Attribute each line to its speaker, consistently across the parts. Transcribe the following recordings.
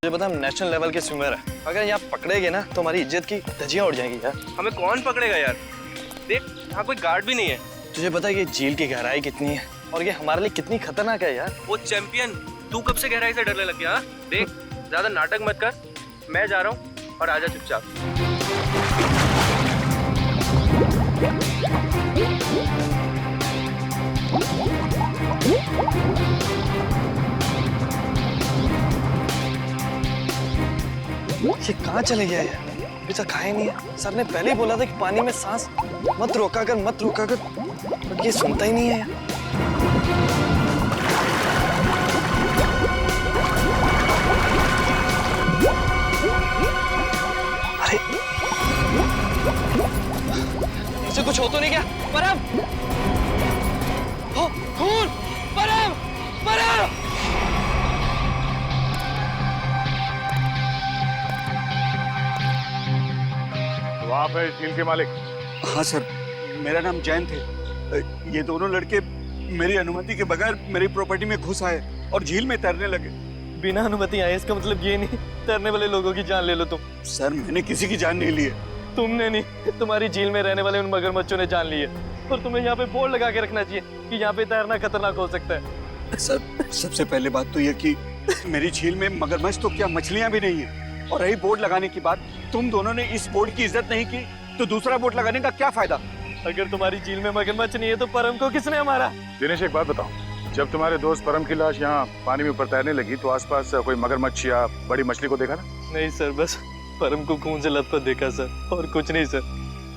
Speaker 1: मुझे पता है हम नेशनल लेवल के स्विमर है। अगर यहाँ पकड़े गए ना तो हमारी इज्जत की धज्जियां उड़ जाएंगी यार।
Speaker 2: हमें कौन पकड़ेगा यार? देख यहाँ कोई गार्ड भी नहीं है।
Speaker 1: तुझे पता है ये झील की गहराई कितनी है और ये हमारे लिए कितनी खतरनाक है यार।
Speaker 2: वो चैंपियन, तू कब से गहराई से डरने लग गया? हाँ? देख ज्यादा नाटक मत कर, मैं जा रहा हूँ और आजा चुपचाप।
Speaker 1: ये कहाँ चले गया यार? अभी तक खाया नहीं है। सर ने पहले ही बोला था कि पानी में सांस मत रोका कर, बट ये सुनता ही नहीं है यार। अरे इसे कुछ हो तो नहीं क्या? परम! हो खून! परम! परम!
Speaker 3: आप है झील के मालिक?
Speaker 4: हाँ सर, मेरा नाम जैन थे। ये दोनों लड़के मेरी अनुमति के बगैर मेरी प्रॉपर्टी में घुस आए और झील में तैरने लगे।
Speaker 1: बिना अनुमति आए इसका मतलब ये नहीं तैरने वाले लोगों की जान ले लो तुम।
Speaker 4: सर मैंने किसी की जान नहीं ली है।
Speaker 1: तुमने नहीं, तुम्हारी झील में रहने वाले उन मगरमच्छों ने जान ली है। और तुम्हें यहाँ पे बोर्ड लगा के रखना चाहिए कि यहाँ पे तैरना खतरनाक हो सकता है।
Speaker 4: सर सबसे पहले बात तो ये कि मेरी झील में मगरमच्छ तो क्या मछलियां भी नहीं है। और रही बोर्ड लगाने की बात, तुम दोनों ने इस बोर्ड की इज्जत नहीं की तो दूसरा बोर्ड लगाने का क्या फायदा?
Speaker 1: अगर तुम्हारी झील में मगरमच्छ नहीं है तो परम को किसने मारा?
Speaker 3: दिनेश एक बात बताओ, जब तुम्हारे दोस्त परम की लाश यहाँ पानी में ऊपर तैरने लगी तो आसपास कोई मगरमच्छ या बड़ी मछली को देखा ना?
Speaker 1: नहीं सर, बस परम को खून से लथपथ देखा सर, और कुछ नहीं सर।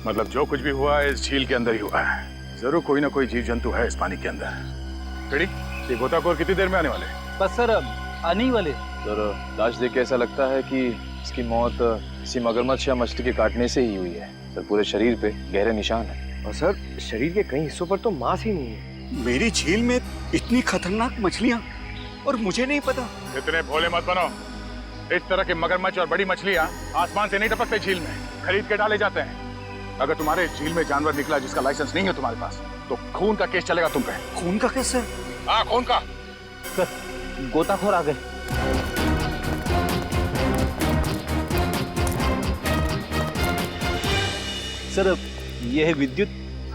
Speaker 3: मतलब जो कुछ भी हुआ है इस झील के अंदर ही हुआ है। जरूर कोई ना कोई जीव जंतु है इस पानी के अंदर। फिर ये गोताखोर कितनी देर में आने वाले?
Speaker 5: बस सर आने ही वाले।
Speaker 6: सर लाश देख के ऐसा लगता है कि इसकी मौत किसी मगरमच्छ या मछली के काटने से ही हुई है। सर पूरे शरीर पे गहरे निशान है।
Speaker 7: और सर शरीर के कई हिस्सों पर तो मांस ही नहीं है।
Speaker 4: मेरी झील में इतनी खतरनाक मछलियां और मुझे नहीं पता।
Speaker 3: इतने भोले मत बनो। इस तरह के मगरमच्छ और बड़ी मछलियां आसमान से नहीं टपकते, झील में खरीद के डाले जाते हैं। अगर तुम्हारे झील में जानवर निकला जिसका लाइसेंस नहीं है तुम्हारे पास तो खून का केस चलेगा तुम पे।
Speaker 4: खून का केस?
Speaker 3: हाँ खून का।
Speaker 5: सर गोताखोर आ गए। सर ये है विद्युत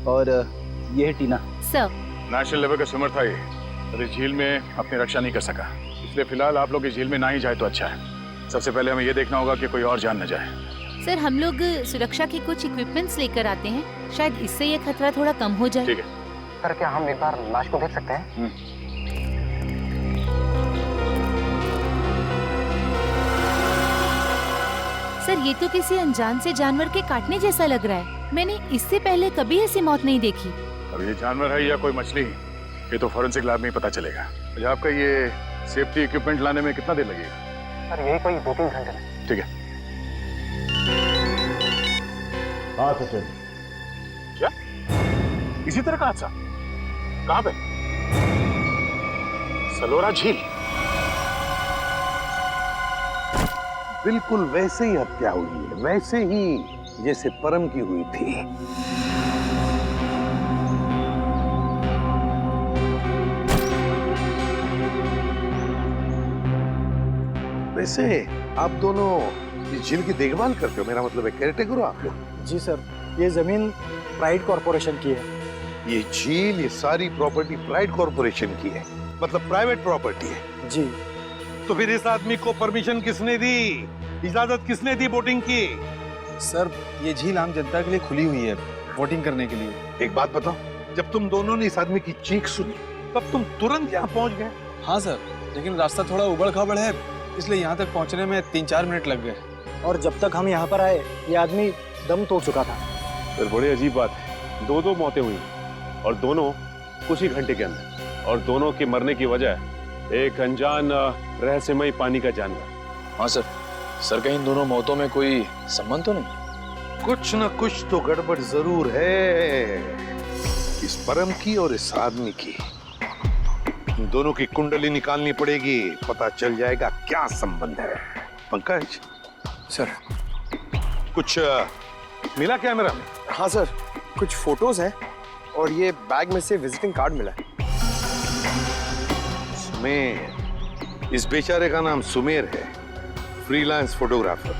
Speaker 5: और ये है टीना।
Speaker 8: सर
Speaker 3: नेशनल लेवल का स्विमर था ये, अरे झील में अपनी रक्षा नहीं कर सका, इसलिए फिलहाल आप लोग इस झील में ना ही जाए तो अच्छा है। सबसे पहले हमें ये देखना होगा कि कोई और जान न जाए।
Speaker 8: सर हम लोग सुरक्षा के कुछ इक्विपमेंट्स लेकर आते हैं, शायद इससे ये खतरा थोड़ा कम हो जाए।
Speaker 3: ठीक है
Speaker 7: सर क्या हम एक बार लाश को देख सकते हैं?
Speaker 8: सर ये तो किसी अनजान से जानवर के काटने जैसा लग रहा है। मैंने इससे पहले कभी ऐसी मौत नहीं देखी।
Speaker 3: अब ये जानवर है या कोई मछली, ये तो फॉरेंसिक लैब में ही पता चलेगा। अच्छा आपका ये सेफ्टी इक्विपमेंट लाने में कितना देर लगेगा?
Speaker 7: सर यही कोई 2-3 घंटे में।
Speaker 3: ठीक है।
Speaker 9: हाँ सचिन,
Speaker 3: क्या इसी तरह का हादसा? कहाँ पे? सलोरा झील?
Speaker 9: बिल्कुल वैसे ही हत्या हुई है, वैसे ही जैसे परम की हुई थी। वैसे आप दोनों इस झील की देखभाल करते हो? मेरा मतलब है केयरटेकर हो आप लोग?
Speaker 5: जी सर, ये जमीन प्राइड कॉर्पोरेशन की है।
Speaker 9: ये झील, ये सारी प्रॉपर्टी प्राइड कॉर्पोरेशन की है, मतलब प्राइवेट प्रॉपर्टी है।
Speaker 5: जी।
Speaker 9: तो फिर इस आदमी को परमिशन किसने दी, इजाजत किसने दी बोटिंग की?
Speaker 10: सर ये झील आम जनता के लिए खुली हुई है बोटिंग करने के लिए।
Speaker 9: एक बात बताओ, जब तुम दोनों ने इस आदमी की चीख सुनी तब तुम तुरंत यहाँ पहुंच गए?
Speaker 10: हाँ सर, लेकिन रास्ता थोड़ा उबड़ खाबड़ है, इसलिए यहाँ तक पहुँचने में 3-4 मिनट लग गए।
Speaker 5: और जब तक हम यहाँ पर आए ये आदमी दम तोड़ चुका था।
Speaker 11: सर बड़ी अजीब बात है, 2 मौतें हुई और दोनों कुछ ही घंटे के अंदर, और दोनों के मरने की वजह एक अनजान रहस्यमय पानी का जानवर।
Speaker 6: हाँ सर, सर कहीं दोनों मौतों में कोई संबंध तो नहीं?
Speaker 9: कुछ न कुछ तो गड़बड़ जरूर है इस परम की और इस आदमी की। इन दोनों की कुंडली निकालनी पड़ेगी, पता चल जाएगा क्या संबंध है। पंकज
Speaker 7: सर
Speaker 9: कुछ मिला कैमरा में?
Speaker 7: हाँ सर, कुछ फोटोज हैं और ये बैग में से विजिटिंग कार्ड मिला है।
Speaker 9: सुमेर, इस बेचारे का नाम सुमेर है। Freelance photographer.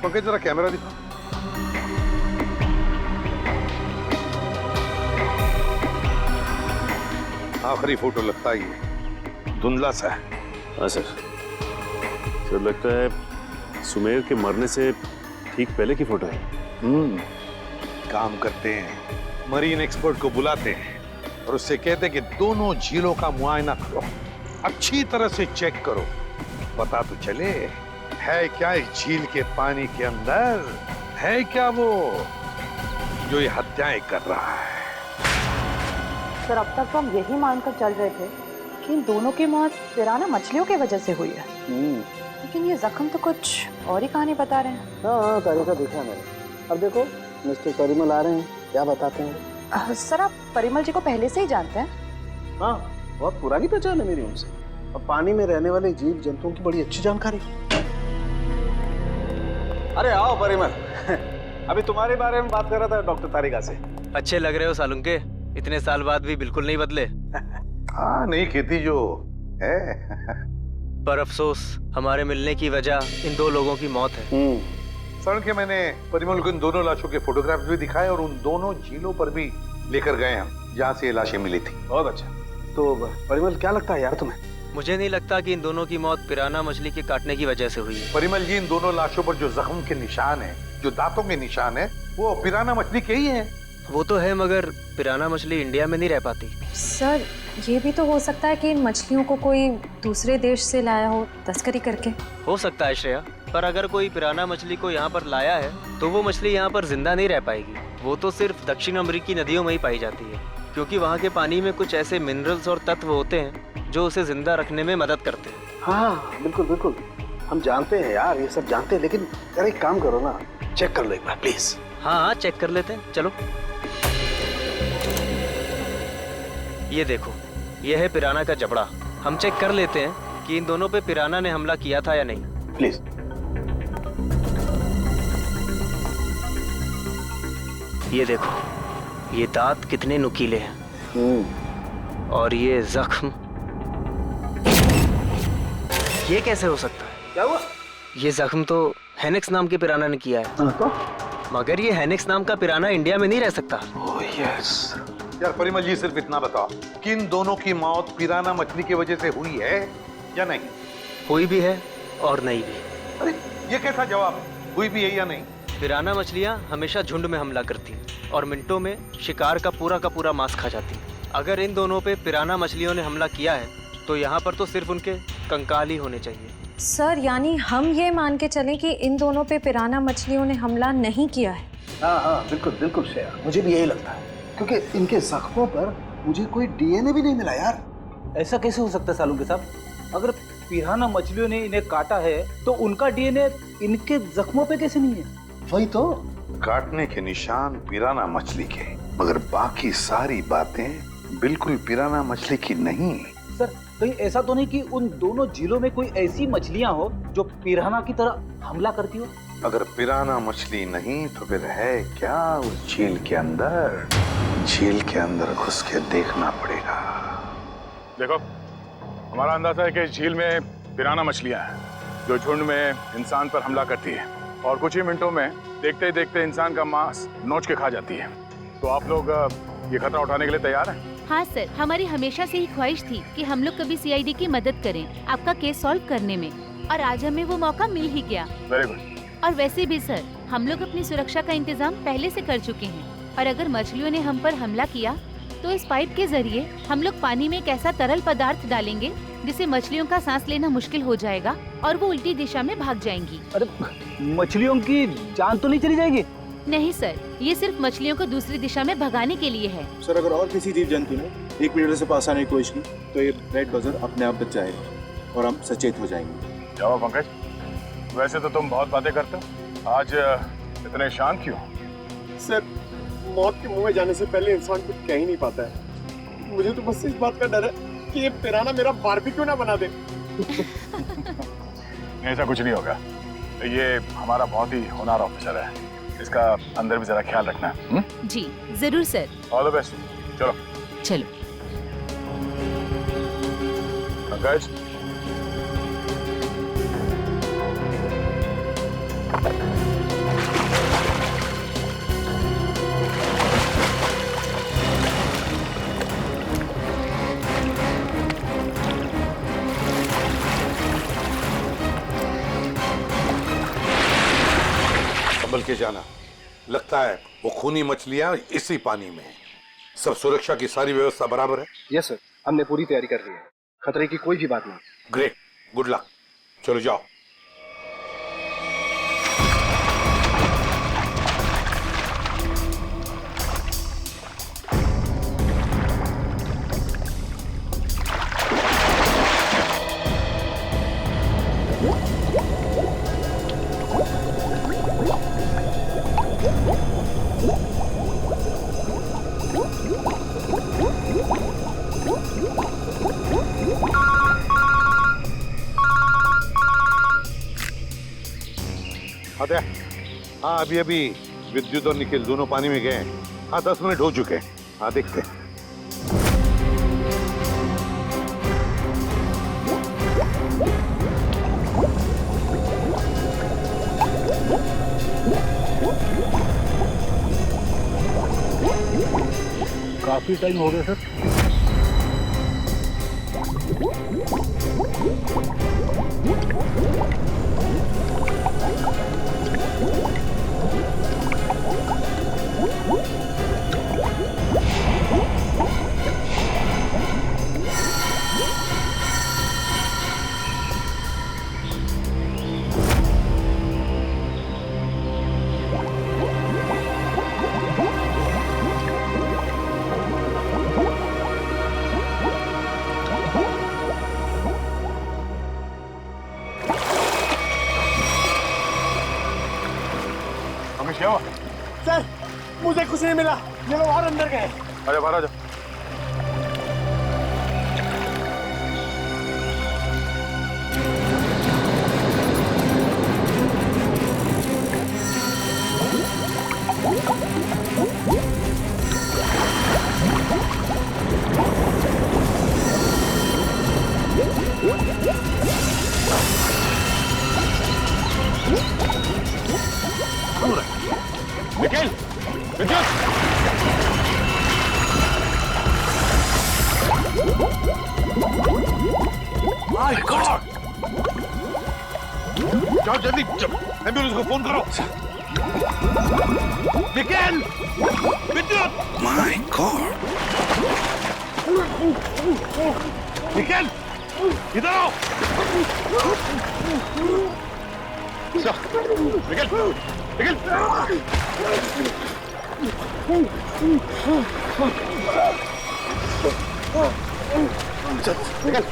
Speaker 9: पंकज जरा कैमरा दिखा। आखिरी फोटो लगता ही है धुंधला सा है।
Speaker 11: हाँ सर लगता है सुमेर के मरने से ठीक पहले की फोटो है।
Speaker 9: काम करते हैं, मरीन एक्सपर्ट को बुलाते हैं और उससे कहते हैं कि दोनों झीलों का मुआयना करो, अच्छी तरह से चेक करो, पता तो चले है क्या इस झील के पानी के अंदर, है क्या वो जो ये हत्याएं कर रहा है।
Speaker 12: सर अब तक तो हम यही मानकर चल रहे थे कि इन दोनों की मौत पिराना मछलियों की वजह से हुई है, लेकिन ये जख्म तो कुछ और ही कहानी बता रहे हैं।
Speaker 5: हाँ तारीखा देखा मैंने। अब देखो मिस्टर परिमल आ रहे हैं, क्या बताते हैं।
Speaker 12: सर आप परिमल जी को पहले से ही जानते हैं?
Speaker 5: हाँ बहुत पुरानी पहचान है मेरी उनसे, और पानी में रहने वाले जीव जंतुओं की बड़ी अच्छी जानकारी। अरे आओ परिमल अभी तुम्हारे बारे में बात कर रहा था डॉक्टर तारिका से।
Speaker 2: अच्छे लग रहे हो सालुंके, इतने साल बाद भी बिल्कुल नहीं बदले।
Speaker 9: हाँ नहीं खेती जो है
Speaker 2: पर अफसोस हमारे मिलने की वजह इन दो लोगों की मौत है।
Speaker 9: सड़क के मैंने परिमल को इन दोनों लाशों के फोटोग्राफ्स भी दिखाए और उन दोनों झीलों पर भी लेकर गए हम जहाँ से ये लाशें मिली थी।
Speaker 5: बहुत अच्छा। तो परिमल क्या लगता है यार तुम्हें?
Speaker 2: मुझे नहीं लगता कि इन दोनों की मौत पिराना मछली के काटने की वजह से हुई है।
Speaker 9: परिमल जी इन दोनों लाशों पर जो जख्म के निशान है, जो दांतों के निशान है, वो पिराना मछली के ही है।
Speaker 2: वो तो है मगर पिराना मछली इंडिया में नहीं रह पाती।
Speaker 12: सर ये भी तो हो सकता है कि इन मछलियों को कोई दूसरे देश से लाया हो तस्करी करके।
Speaker 2: हो सकता है श्रेया, पर अगर कोई पिराना मछली को यहाँ पर लाया है तो वो मछली यहाँ पर जिंदा नहीं रह पाएगी। वो तो सिर्फ दक्षिण अमेरिकी नदियों में ही पाई जाती है, क्योंकि वहाँ के पानी में कुछ ऐसे मिनरल्स और तत्व होते हैं जो उसे जिंदा रखने में मदद करते हैं।
Speaker 5: हाँ बिल्कुल बिल्कुल, हम जानते हैं यार, ये सब जानते हैं, लेकिन यार एक काम करो ना, चेक कर लो एक बार प्लीज।
Speaker 2: हाँ चेक कर लेते हैं, चलो। ये देखो, ये है पिराना का जबड़ा। हम चेक कर लेते हैं कि इन दोनों पे पिराना ने हमला किया था या नहीं।
Speaker 5: प्लीज।
Speaker 2: ये देखो, ये दांत कितने नुकीले हैं, और ये जख्म, ये कैसे हो सकता है?
Speaker 5: क्या हुआ?
Speaker 2: ये जख्म तो हेनेक्स नाम के पिराना ने किया है।
Speaker 5: तो?
Speaker 2: मगर ये हेनेक्स नाम का पिराना इंडिया में नहीं रह सकता।
Speaker 9: Oh yes. यार परिमल जी सिर्फ इतना बताओ कि इन दोनों की मौत पिराना मछली की वजह से हुई है या नहीं?
Speaker 2: हुई भी है और नहीं भी।
Speaker 9: अरे ये कैसा जवाब है, हुई भी है या नहीं?
Speaker 2: पिराना मछलियाँ हमेशा झुंड में हमला करती हैं और मिनटों में शिकार का पूरा मांस खा जाती हैं। अगर इन दोनों पे पिराना मछलियों ने हमला किया है तो यहाँ पर तो सिर्फ उनके कंकाल ही होने चाहिए।
Speaker 12: सर यानी हम ये मान के चलें कि इन दोनों पे पिराना मछलियों ने हमला नहीं किया है?
Speaker 5: हाँ बिल्कुल बिल्कुल श्रेया, मुझे भी यही लगता है, क्योंकि इनके जख्मों पर मुझे कोई डीएनए भी नहीं मिला यार।
Speaker 13: ऐसा कैसे हो सकता है सालुंके साहब? अगर पिराना मछलियों ने इन्हें काटा है तो उनका डीएनए इनके जख्मों पे कैसे नहीं है?
Speaker 5: वही तो,
Speaker 9: काटने के निशान पिराना मछली के, मगर बाकी सारी बातें बिल्कुल पिराना मछली की नहीं।
Speaker 13: सर कहीं ऐसा तो नहीं कि उन दोनों झीलों में कोई ऐसी मछलियां हो जो पिराना की तरह हमला करती हो?
Speaker 9: अगर पिराना मछली नहीं तो फिर है क्या उस झील के अंदर? झील के अंदर घुस के देखना पड़ेगा।
Speaker 3: देखो, हमारा अंदाजा है कि इस झील में पिराना मछलियां हैं जो झुंड में इंसान पर हमला करती है और कुछ ही मिनटों में देखते ही देखते इंसान का मांस नोच के खा जाती है। तो आप लोग ये खतरा उठाने के लिए तैयार हैं?
Speaker 8: हाँ सर, हमारी हमेशा से ही ख्वाहिश थी कि हम लोग कभी सीआईडी की मदद करें आपका केस सॉल्व करने में, और आज हमें वो मौका मिल ही गया।
Speaker 3: Very good.
Speaker 8: और वैसे भी सर, हम लोग अपनी सुरक्षा का इंतजाम पहले से कर चुके हैं, और अगर मछलियों ने हम पर हमला किया तो इस पाइप के जरिए हम लोग पानी में एक ऐसा तरल पदार्थ डालेंगे जिससे मछलियों का सांस लेना मुश्किल हो जाएगा और वो उल्टी दिशा में भाग जाएंगी।
Speaker 13: अरे मछलियों की जान तो नहीं चली जाएगी?
Speaker 8: नहीं सर, ये सिर्फ मछलियों को दूसरी दिशा में भगाने के लिए है।
Speaker 10: सर अगर और किसी जीव जंतु ने 1 मीटर से पास आने की कोशिश की तो ये रेड बजर अपने आप बच जाएगा और हम सचेत हो जाएंगे।
Speaker 3: जाओ पंकज, वैसे तो तुम बहुत बातें करते हो, आज इतने शांत क्यों?
Speaker 10: सर मौत के मुंह में जाने से पहले इंसान कुछ कह ही नहीं पाता है। मुझे तो बस इस बात का डर है कि ये पिराना मेरा बारबेक्यू ना बना दे।
Speaker 3: ऐसा कुछ नहीं होगा, ये हमारा बहुत ही होनहार ऑफिसर है, इसका अंदर भी जरा ख्याल रखना।
Speaker 8: जी जरूर सर।
Speaker 3: All the best. चलो
Speaker 8: चलो।
Speaker 3: पंकज,
Speaker 9: के जाना। लगता है वो खूनी मछलियां इसी पानी में हैं। सब सुरक्षा की सारी व्यवस्था बराबर है?
Speaker 7: यस सर, हमने पूरी तैयारी कर ली है, खतरे की कोई भी बात नहीं।
Speaker 9: Great, good luck. चलो जाओ। हाँ, अभी अभी विद्युत और निखिल दोनों पानी में गए हैं। हाँ, 10 मिनट हो चुके हैं। हाँ, देखते हैं।
Speaker 13: काफी टाइम हो गया सर।
Speaker 3: क्या हुआ?
Speaker 10: सर, मुझे कुछ नहीं मिला, ये लोग और अंदर गए।
Speaker 3: अरे बाहर आ जाओ। निखिल, विद्युत!
Speaker 9: My god! जाओ जल्दी, एम्बुलेंस को फोन करो। निखिल! विद्युत! My god! निखिल! इधर आओ! निखिल! निखिल!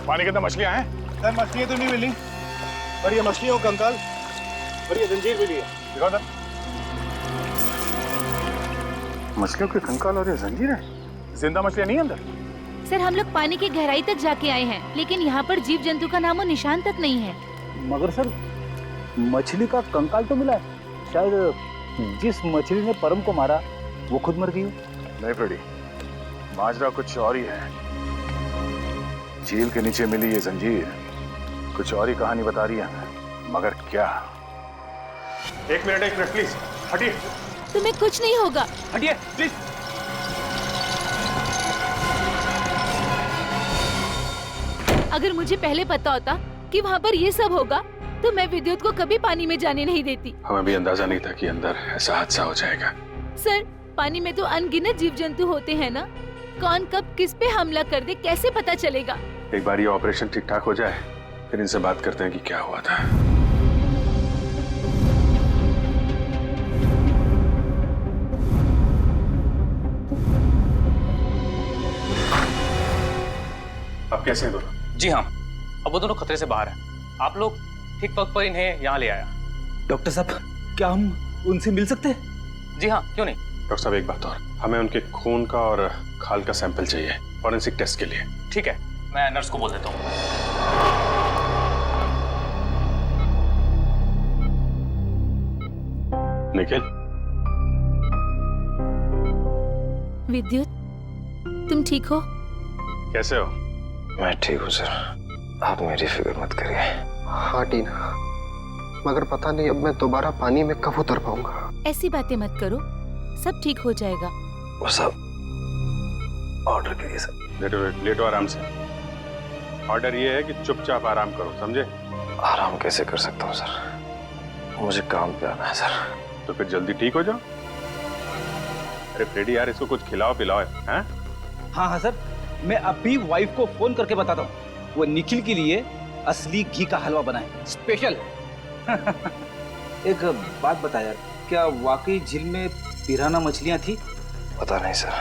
Speaker 3: पानी के अंदर मछलियां हैं?
Speaker 10: सर, मछलियां तो नहीं मिली, पर ये मछलियों का कंकाल और ये जंजीर मिली है।
Speaker 3: दिखाओ सर। मछलियों के कंकाल और ये जंजीर है? जिंदा मछलियां नहीं अंदर?
Speaker 8: सर, हम लोग पानी की गहराई तक जाके आए हैं, लेकिन यहाँ पर जीव जंतु का नामो निशान तक नहीं है।
Speaker 13: मगर सर, मछली का कंकाल तो मिला है। शायद जिस मछली ने परम को मारा वो खुद मर गई हो।
Speaker 3: नहीं फ्रेडी, माजरा कुछ और ही है। झील के नीचे मिली ये जंजीर कुछ और ही कहानी बता रही है, मगर क्या?
Speaker 10: एक मिनट प्लीज, हटिए।
Speaker 8: तुम्हें कुछ नहीं होगा।
Speaker 10: हटिए प्लीज।
Speaker 8: अगर मुझे पहले पता होता कि वहाँ पर ये सब होगा तो मैं विद्युत को कभी पानी में जाने नहीं देती।
Speaker 11: हमें भी अंदाजा नहीं था कि अंदर ऐसा हादसा हो जाएगा।
Speaker 8: सर, पानी में तो अनगिनत जीव जंतु होते हैं ना, कौन कब किस पे हमला कर दे कैसे पता चलेगा?
Speaker 11: एक बार ये ऑपरेशन ठीक ठाक हो जाए फिर इनसे बात करते हैं कि क्या हुआ था।
Speaker 3: अब कैसे हैं दोनों?
Speaker 14: जी हाँ, अब वो दोनों खतरे से बाहर हैं। आप लोग ठीक वक्त पर इन्हें यहाँ ले आया।
Speaker 13: डॉक्टर साहब, क्या हम उनसे मिल सकते हैं?
Speaker 14: जी हाँ, क्यों नहीं।
Speaker 3: डॉक्टर साहब एक बात और, हमें उनके खून का और खाल का सैंपल चाहिए फॉरेंसिक टेस्ट के लिए।
Speaker 14: ठीक है, मैं नर्स को बोल देता हूँ।
Speaker 3: निखिल,
Speaker 8: विद्युत, तुम ठीक हो?
Speaker 3: कैसे हो?
Speaker 5: मैं ठीक हूँ सर, आप मेरी फिक्र मत करिए। हाँ टीना, मगर पता नहीं अब मैं दोबारा पानी में कब उतर पाऊंगा।
Speaker 8: ऐसी बातें मत करो, सब ठीक हो जाएगा।
Speaker 5: वो सब ऑर्डर करिए सर।
Speaker 3: लेटो आराम से। ऑर्डर ये है कि चुपचाप आराम करो, समझे?
Speaker 5: आराम कैसे कर सकता हूँ सर, मुझे काम पे आना है सर।
Speaker 3: तो फिर जल्दी ठीक हो जाओ। अरे फ्रेडी यार, इसको कुछ खिलाओ पिलाओ। हैं?
Speaker 13: हाँ हाँ सर, मैं अभी वाइफ को फोन करके बताता हूँ, वो निखिल के लिए असली घी का हलवा बनाए स्पेशल। एक बात बता यार, क्या वाकई झील में पिराना मछलियां थी?
Speaker 5: पता नहीं सर,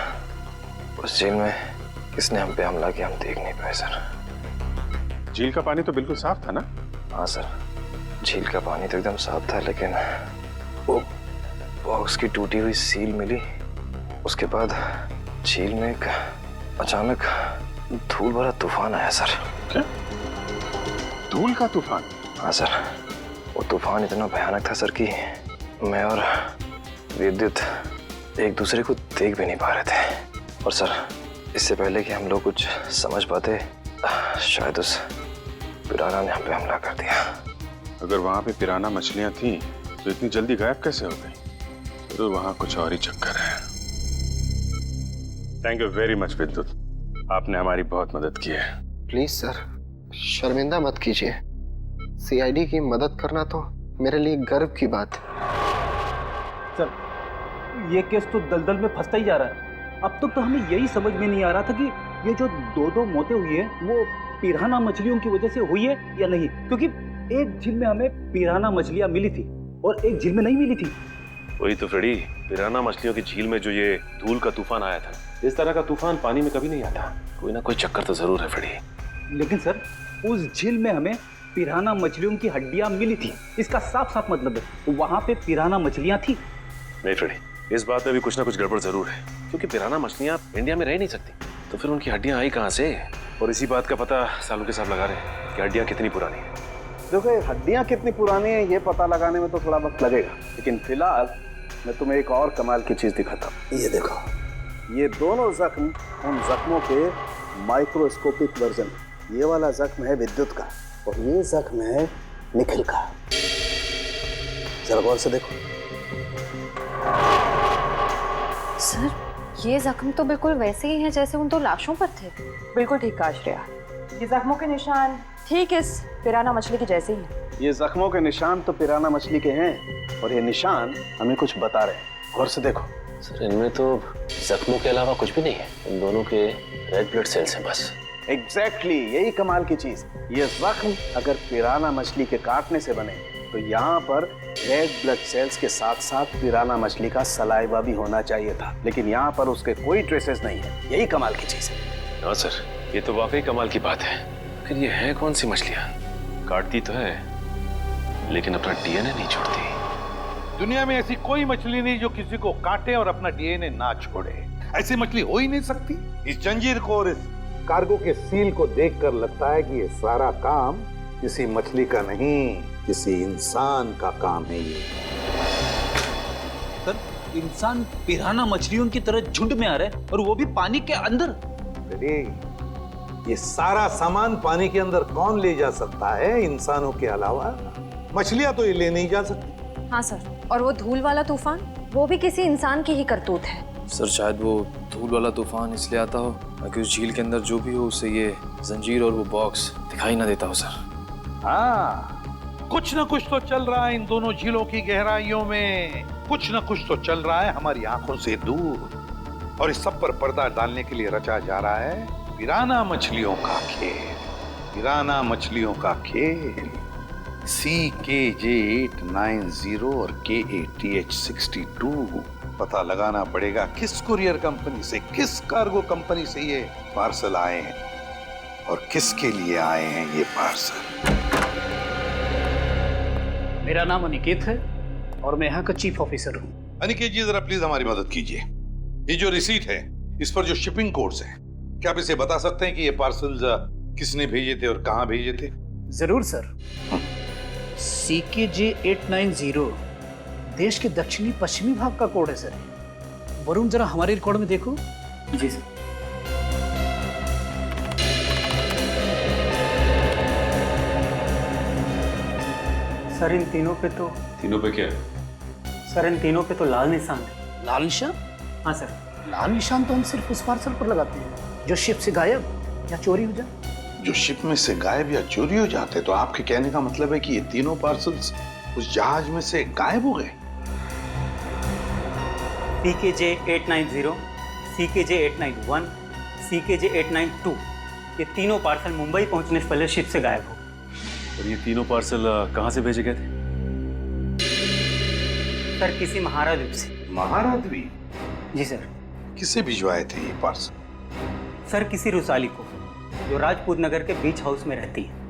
Speaker 5: उस झील में किसने हम पे हमला किया हम देख नहीं पाए सर।
Speaker 3: झील का पानी तो बिल्कुल साफ था ना?
Speaker 5: हाँ सर, झील का पानी तो एकदम साफ था, लेकिन वो बॉक्स की टूटी हुई सील मिली। उसके बाद झील में एक अचानक धूल भरा तूफान आया सर।
Speaker 3: क्या? धूल का तूफान?
Speaker 5: हाँ सर, वो तूफान इतना भयानक था सर कि मैं और विद्युत एक दूसरे को देख भी नहीं पा रहे थे। और सर, इससे पहले कि हम लोग कुछ समझ पाते, शायद उस पिराना ने हम पे हमला कर दिया।
Speaker 3: अगर वहां पे पिराना मछलियां थी तो इतनी जल्दी गायब कैसे हो गई? तो वहां कुछ और ही चक्कर है। थैंक यू वेरी मच विद्युत, आपने हमारी बहुत मदद की है।
Speaker 5: प्लीज सर, शर्मिंदा मत कीजिए। सीआईडी की मदद करना तो मेरे लिए गर्व की बात है।
Speaker 13: सर, ये केस तो दलदल में फंसता ही जा रहा है। अब तक तो हमें यही समझ में नहीं आ रहा था कि ये जो दो मौतें हुई है वो पिराना मछलियों की वजह से हुई है या नहीं, क्योंकि एक झील में हमें पिराना मछलियां मिली थी और एक झील में नहीं मिली थी।
Speaker 11: वही तो फ्रेडी, पिराना मछलियों की झील में जो ये धूल का तूफान आया था, इस तरह का तूफान पानी में कभी नहीं आता। कोई ना कोई चक्कर तो जरूर है फ्रेडी।
Speaker 13: लेकिन सर, उस झील में हमें पिराना मछलियों की हड्डियां मिली थी, इसका साफ साफ मतलब है वहां पे पिराना मछलियां थी।
Speaker 11: नहीं फ्रेडी, इस बात में भी कुछ ना कुछ गड़बड़ जरूर है, क्योंकि पिराना मछलियां इंडिया में रह नहीं सकती, तो फिर उनकी हड्डियां आई कहां से? और इसी बात का पता सालू के साहब लगा रहे हैं कि हड्डियां कितनी पुरानी है।
Speaker 7: देखो, हड्डियां कितनी पुरानी है ये पता लगाने में तो थोड़ा वक्त लगेगा, लेकिन फिलहाल मैं तुम्हें एक और कमाल की चीज दिखाता हूँ। ये देखो, ये दोनों जख्म उन जख्मों के माइक्रोस्कोपिक वर्जन। ये वाला जख्म है विद्युत का और ये जख्म है निखिल का। जरा गौर से देखो।
Speaker 12: सर, ये जख्म तो बिल्कुल वैसे ही हैं जैसे उन दो लाशों पर थे। बिल्कुल ठीक कहा श्रेया, ये जख्मों के निशान ठीक इस पिराना मछली के जैसे ही हैं।
Speaker 7: ये जख्मों के निशान तो पिराना मछली के हैं और ये निशान हमें कुछ बता रहे हैं। गौर से देखो।
Speaker 6: सर, इनमें तो जख्मों के अलावा कुछ भी नहीं है, इन दोनों के रेड ब्लड सेल्स हैं बस।
Speaker 7: एग्जैक्टली, यही कमाल की चीज। ये जख्म अगर पिराना मछली के काटने से बने तो यहाँ पर रेड ब्लड सेल्स के साथ साथ पिराना मछली का सलाइवा भी होना चाहिए था, लेकिन यहाँ पर उसके कोई ट्रेसेस नहीं है। यही कमाल की चीज है।
Speaker 11: हाँ सर, ये तो वाकई कमाल की बात है। फिर ये है कौन सी मछलियाँ? काटती तो है लेकिन अपना डीएनए नहीं छोड़ती।
Speaker 9: दुनिया में ऐसी कोई मछली नहीं जो किसी को काटे और अपना डीएनए ना छोड़े। ऐसी मछली हो ही नहीं सकती। इस जंजीर को और इस कार्गो के सील को देखकर लगता है कि ये सारा काम किसी मछली का नहीं, किसी इंसान का काम है। ये
Speaker 13: सर, इंसान पिराना मछलियों की तरह झुंड में आ रहे हैं और वो भी पानी के अंदर।
Speaker 9: अरे, ये सारा सामान पानी के अंदर कौन ले जा सकता है इंसानों के अलावा? मछलियां तो ये ले नहीं जा सकती।
Speaker 12: हाँ सर, और वो धूल वाला तूफान, वो भी किसी इंसान की ही करतूत है।
Speaker 6: सर, शायद वो धूल वाला तूफान इसलिए आता हो ताकि उस झील के अंदर जो भी हो उसे ये जंजीर और वो बॉक्स दिखाई ना देता हो सर।
Speaker 9: हाँ, कुछ ना कुछ तो चल रहा है इन दोनों झीलों की गहराइयों में। कुछ ना कुछ तो चल रहा है हमारी आंखों से दूर, और इस सब पर पर्दा डालने के लिए रचा जा रहा है पिराना मछलियों का खेल। पिराना मछलियों का खेल। CKJ890 और KATH62। पता लगाना पड़ेगा किस कुरियर कंपनी से, किस कार्गो कंपनी से ये पार्सल आए हैं। और किसके लिए आए हैं ये पार्सल?
Speaker 13: मेरा नाम अनिकेत है और मैं यहाँ का चीफ ऑफिसर हूँ।
Speaker 9: अनिकेत जी, जरा प्लीज हमारी मदद कीजिए। ये जो रिसीट है, इस पर जो शिपिंग कोड्स हैं, क्या आप इसे बता सकते हैं कि ये पार्सल किसने भेजे थे और कहाँ भेजे थे?
Speaker 13: जरूर सर। CKJ 890 देश के दक्षिणी पश्चिमी भाग का कोड है सर। वरुण, जरा हमारे रिकॉर्ड में देखो। जी सर।
Speaker 15: सर इन तीनों पे तो
Speaker 11: क्या?
Speaker 15: सर इन तीनों पे तो लाल निशान है।
Speaker 13: लाल निशान?
Speaker 15: हाँ सर।
Speaker 13: लाल निशान तो हम सिर्फ उस पार्सल पर लगाते हैं जो शिप से गायब या चोरी हो जाए।
Speaker 9: जो शिप में से गायब या चोरी हो जाते, तो आपके कहने का मतलब है कि ये तीनों पार्सल्स उस जहाज में से गायब हो गए?
Speaker 15: CKJ 890, CKJ 891, CKJ 892 ये तीनों पार्सल मुंबई पहुंचने से पहले शिप से गायब हो गए।
Speaker 11: और ये तीनों पार्सल कहाँ से भेजे गए थे?
Speaker 15: सर किसी महाराद्वीप से।
Speaker 9: महाराद्वीप?
Speaker 15: जी सर।
Speaker 9: किसे भिजवाए थे ये पार्सल?
Speaker 15: सर किसी रुसाली को, जो राजपूत नगर के बीच हाउस में रहती है।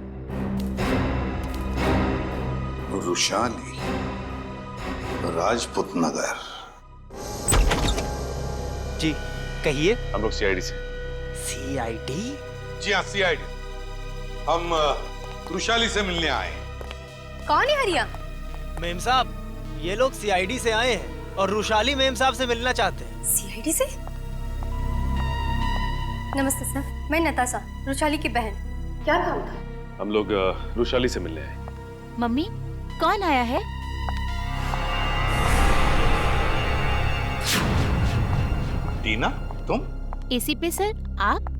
Speaker 9: रुशाली, राजपूत नगर।
Speaker 2: जी कहिए।
Speaker 11: हम लोग CID से।
Speaker 2: CID?
Speaker 9: जी हाँ, CID। हम रुशाली से मिलने आए।
Speaker 12: कौन है हरिया?
Speaker 2: मेम साहब, ये लोग CID से आए हैं और रुशाली मेम साहब से मिलना चाहते हैं।
Speaker 12: CID से? नमस्ते सर, मैं नताशा, रुशाली की बहन। क्या काम था?
Speaker 11: हम लोग रुशाली से मिलने आए।
Speaker 8: मम्मी, कौन आया है?
Speaker 9: टीना, तुम?
Speaker 8: AC पे सर, आप?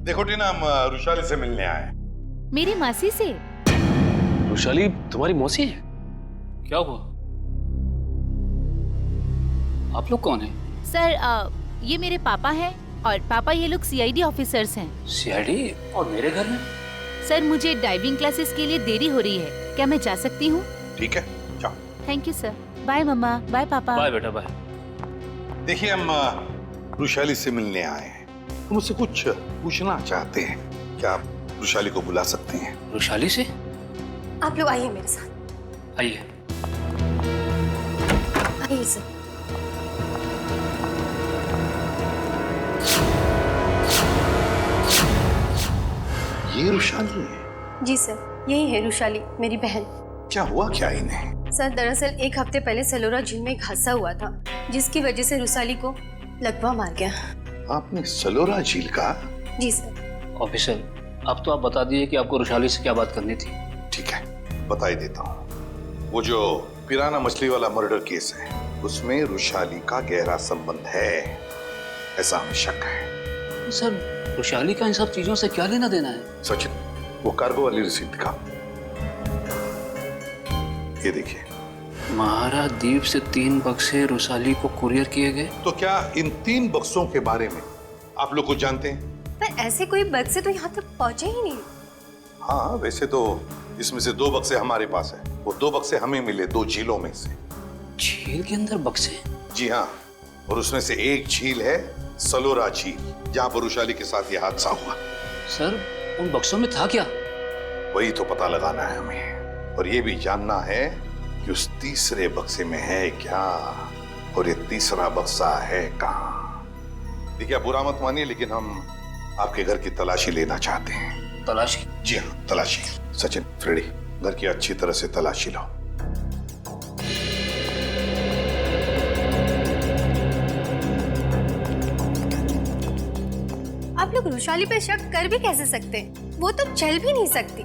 Speaker 9: देखो टीना, हम रुशाली से मिलने आए।
Speaker 8: मेरी मासी से।
Speaker 6: रुशाली तुम्हारी मौसी है?
Speaker 13: क्या हुआ? आप लोग कौन हैं?
Speaker 8: सर ये मेरे पापा हैं और पापा ये लोग CID ऑफिसर्स हैं।
Speaker 13: CID? और मेरे घर में?
Speaker 8: सर मुझे डाइविंग क्लासेस के लिए देरी हो रही है, क्या मैं जा सकती हूँ?
Speaker 9: ठीक है, जाओ।
Speaker 8: Thank you sir. बाय मम्मा, बाय पापा।
Speaker 6: बाय बेटा, बाय।
Speaker 9: देखिए, हम रुशाली से मिलने आए हैं। हम उससे कुछ पूछना चाहते हैं। क्या आप रुशाली को बुला सकते हैं?
Speaker 13: रुशाली से?
Speaker 12: आप लोग आइए मेरे साथ।
Speaker 13: आइए।
Speaker 12: आइए सर।
Speaker 9: ये रुशाली है?
Speaker 12: जी सर, यही है रुशाली, मेरी बहन।
Speaker 9: क्या हुआ क्या इन्हें?
Speaker 12: सर दरअसल एक हफ्ते पहले सलोरा झील में एक हादसा हुआ था, जिसकी वजह से रुशाली को लकवा मार गया।
Speaker 9: आपने सलोरा झील का?
Speaker 12: जी सर।
Speaker 13: ऑफिसर, अब तो आप बता दिए कि आपको रुशाली से क्या बात करनी थी।
Speaker 9: ठीक है, बता ही देता हूँ। वो जो पिराना मछली वाला मर्डर केस है, उसमें रुशाली का गहरा संबंध है, ऐसा हमें शक है।
Speaker 13: सर, रुशाली का इन सब चीजों से क्या लेना देना है?
Speaker 9: सचिन, वो कार्गो वाली रिसीट दिखा। ये देखिए।
Speaker 13: महाराद्वीप से 3 बक्से रुशाली को कुरियर किए गए।
Speaker 9: तो क्या इन 3 बक्सों के बारे में आप लोग कुछ जानते हैं?
Speaker 12: पर ऐसे कोई बक्से तो यहाँ तक पहुँचे ही नहीं।
Speaker 9: हाँ, वैसे तो इसमें से 2 बक्से हमारे पास है। वो 2 बक्से हमें मिले 2 झीलों में से।
Speaker 13: झील के अंदर बक्से?
Speaker 9: जी हाँ, और उसमें से एक झील है सलोरा झील, जहाँ पर रुशाली के साथ ये हादसा हुआ।
Speaker 13: सर, उन बक्सों में था क्या?
Speaker 9: वही तो पता लगाना है हमें, और ये भी जानना है कि उस तीसरे बक्से में है क्या, और ये तीसरा बक्सा है कहाँ। देखिए, आप बुरा मत मानिए, लेकिन हम आपके घर की तलाशी लेना चाहते हैं।
Speaker 13: तलाशी?
Speaker 9: जी हाँ, तलाशी। सचिन, फ्रेडी, घर की अच्छी तरह से तलाशी लो।
Speaker 12: आप लोग रुशाली पे शक कर भी कैसे सकते हैं? वो तो चल भी नहीं सकती।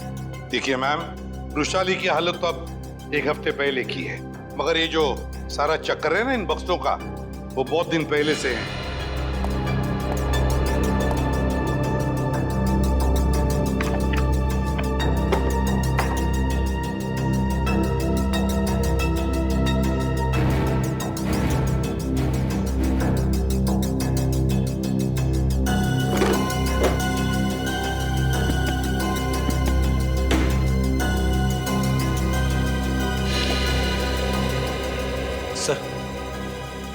Speaker 9: देखिए मैम, रुशाली की हालत तो अब 1 हफ्ते पहले की है, मगर ये जो सारा चक्कर है ना इन बक्सों का, वो बहुत दिन पहले से है।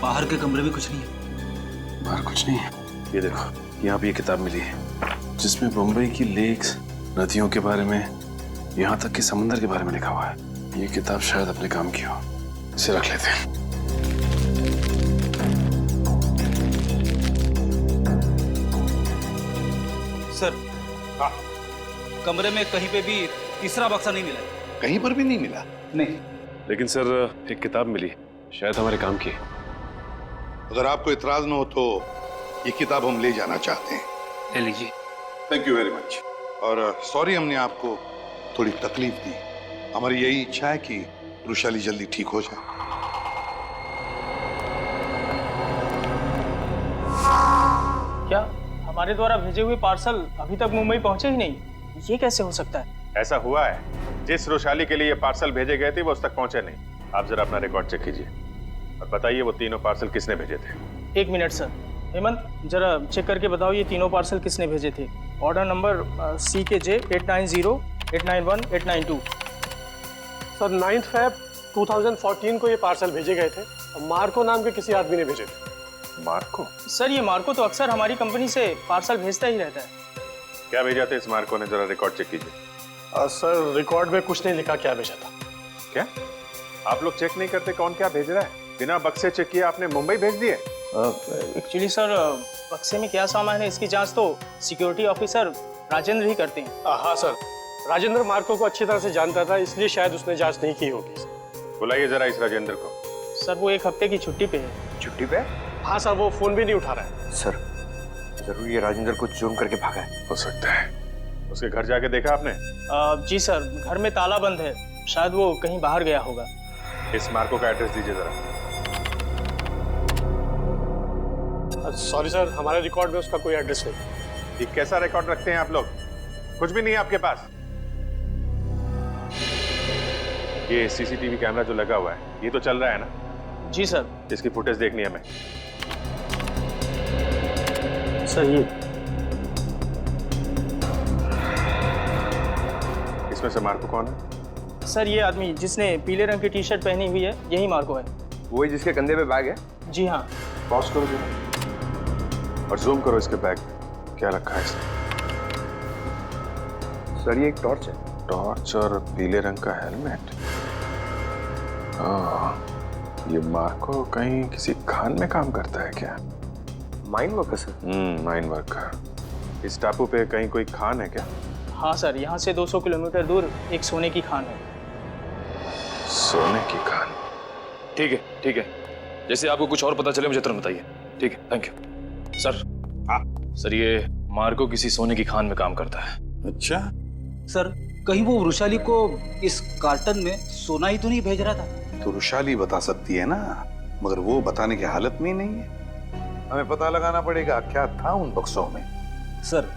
Speaker 13: बाहर के कमरे में कुछ नहीं है।
Speaker 6: बाहर कुछ नहीं है। ये देखो, यहाँ भी ये किताब मिली है।
Speaker 11: जिसमें मुंबई की लेक्स, नदियों के बारे में, यहाँ तक कि समंदर के बारे में लिखा हुआ है। ये किताब शायद अपने काम की हो, इसे रख लेते हैं।
Speaker 13: सर, कमरे में कहीं पे भी तीसरा बक्सा नहीं मिला है।
Speaker 9: कहीं पर भी नहीं मिला?
Speaker 13: नहीं।
Speaker 11: लेकिन सर एक किताब मिली, शायद हमारे काम की है।
Speaker 9: अगर आपको इतराज न हो तो ये किताब हम ले जाना चाहते हैं।
Speaker 13: ले लीजिए।
Speaker 9: Thank you very much. और सॉरी हमने आपको थोड़ी तकलीफ दी। हमारी यही इच्छा है कि वृषाली जल्दी ठीक हो जाए।
Speaker 16: क्या हमारे द्वारा भेजे हुए पार्सल अभी तक मुंबई पहुंचे ही नहीं? ये कैसे हो सकता है?
Speaker 3: ऐसा हुआ है, जिस वृषाली के लिए ये पार्सल भेजे गए थे वो उस तक पहुंचे नहीं। आप जरा अपना रिकॉर्ड चेक कीजिए और बताइए वो तीनों पार्सल किसने भेजे थे।
Speaker 16: 1 मिनट सर। हेमंत, जरा चेक करके बताओ ये तीनों पार्सल किसने भेजे थे। Order number CKJ 890, 891, 892।
Speaker 10: Sir 9 Feb 2014 को ये पार्सल भेजे गए थे और मार्को नाम के किसी आदमी ने भेजे थे।
Speaker 3: मार्को?
Speaker 16: सर ये मार्को तो अक्सर हमारी कंपनी से पार्सल भेजता ही रहता है।
Speaker 3: क्या भेजा था इस मार्को ने, जरा रिकॉर्ड चेक कीजिए।
Speaker 10: सर रिकॉर्ड में कुछ नहीं लिखा क्या भेजा था।
Speaker 3: क्या आप लोग चेक नहीं करते कौन क्या भेज रहा है? बिना बक्से चेक किए आपने मुंबई भेज दिए?
Speaker 16: एक्चुअली सर बक्से में क्या सामान है इसकी जांच तो सिक्योरिटी ऑफिसर राजेंद्र ही करते हैं।
Speaker 10: हाँ सर, राजेंद्र मार्को को अच्छी तरह से जानता था, इसलिए शायद उसने जांच नहीं की होगी।
Speaker 3: बुलाइए जरा इस राजेंद्र को।
Speaker 16: सर वो 1 हफ्ते की छुट्टी पे है।
Speaker 3: छुट्टी पे?
Speaker 10: हाँ सर, वो फोन भी नहीं उठा रहा है।
Speaker 5: सर जरूर ये राजेंद्र को चूम करके भागा है।
Speaker 3: हो सकता है। उसके घर जाके देखा आपने?
Speaker 16: जी सर, घर में ताला बंद है, शायद वो कहीं बाहर गया होगा।
Speaker 3: इस मार्को का एड्रेस दीजिए जरा।
Speaker 10: सॉरी सर, हमारे रिकॉर्ड में उसका कोई एड्रेस नहीं।
Speaker 3: ये कैसा रिकॉर्ड रखते हैं आप लोग? कुछ भी नहीं है आपके पास? ये CCTV कैमरा जो लगा हुआ है ये तो चल रहा है ना?
Speaker 16: जी सर।
Speaker 3: इसकी फुटेज देखनी है हमें।
Speaker 16: सर ये
Speaker 3: इसमें से मार्को कौन है?
Speaker 16: सर ये आदमी जिसने पीले रंग की टी-शर्ट पहनी हुई है यही मार्को है।
Speaker 5: वही जिसके कंधे पे बैग है?
Speaker 16: जी हाँ।
Speaker 3: पॉज करो जरा और जूम करो इसके बैग। क्या रखा है इसने?
Speaker 5: सर ये एक टॉर्च है।
Speaker 3: टॉर्च और पीले रंग का हेलमेट। ये मार्को कहीं किसी खान में काम करता है क्या?
Speaker 5: Mine worker sir?
Speaker 3: Mine worker. इस टापू पे कहीं कोई खान है क्या?
Speaker 16: हाँ सर, यहाँ से 200 किलोमीटर दूर एक सोने की खान है।
Speaker 3: सोने की खान?
Speaker 6: ठीक है, ठीक है। जैसे आपको कुछ और पता चले मुझे तुरंत बताइए। ठीक है, थैंक यू। सर, हाँ सर, ये मार्को किसी सोने की खान में काम करता है।
Speaker 9: अच्छा
Speaker 13: सर, कहीं वो वृषाली को इस कार्टन में सोना ही तो नहीं भेज रहा था?
Speaker 9: तो वृषाली बता सकती है ना, मगर वो बताने की हालत में नहीं है। हमें पता लगाना पड़ेगा क्या था उन बक्सों में।
Speaker 13: सर,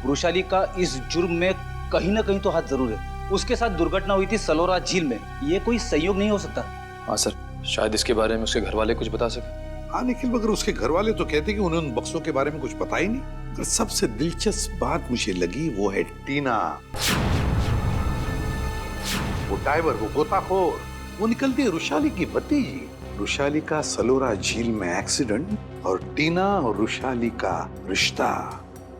Speaker 13: वृषाली का इस जुर्म में कहीं ना कहीं तो हाथ जरूर है। उसके साथ दुर्घटना हुई थी सलोरा झील में, ये कोई संयोग नहीं हो सकता।
Speaker 6: हाँ सर, शायद इसके बारे में उसके घर वाले कुछ बता सके।
Speaker 9: हाँ निखिल, मगर उसके घर वाले तो कहते कि उन्हें उन बक्सों के बारे में कुछ पता ही नहीं। मगर सबसे दिलचस्प बात मुझे लगी वो है टीना, वो डाइवर, वो गोताखोर। वो निकलती है वृषाली की भतीजी। वृषाली का सलोरा झील में एक्सीडेंट और टीना और वृषाली का रिश्ता,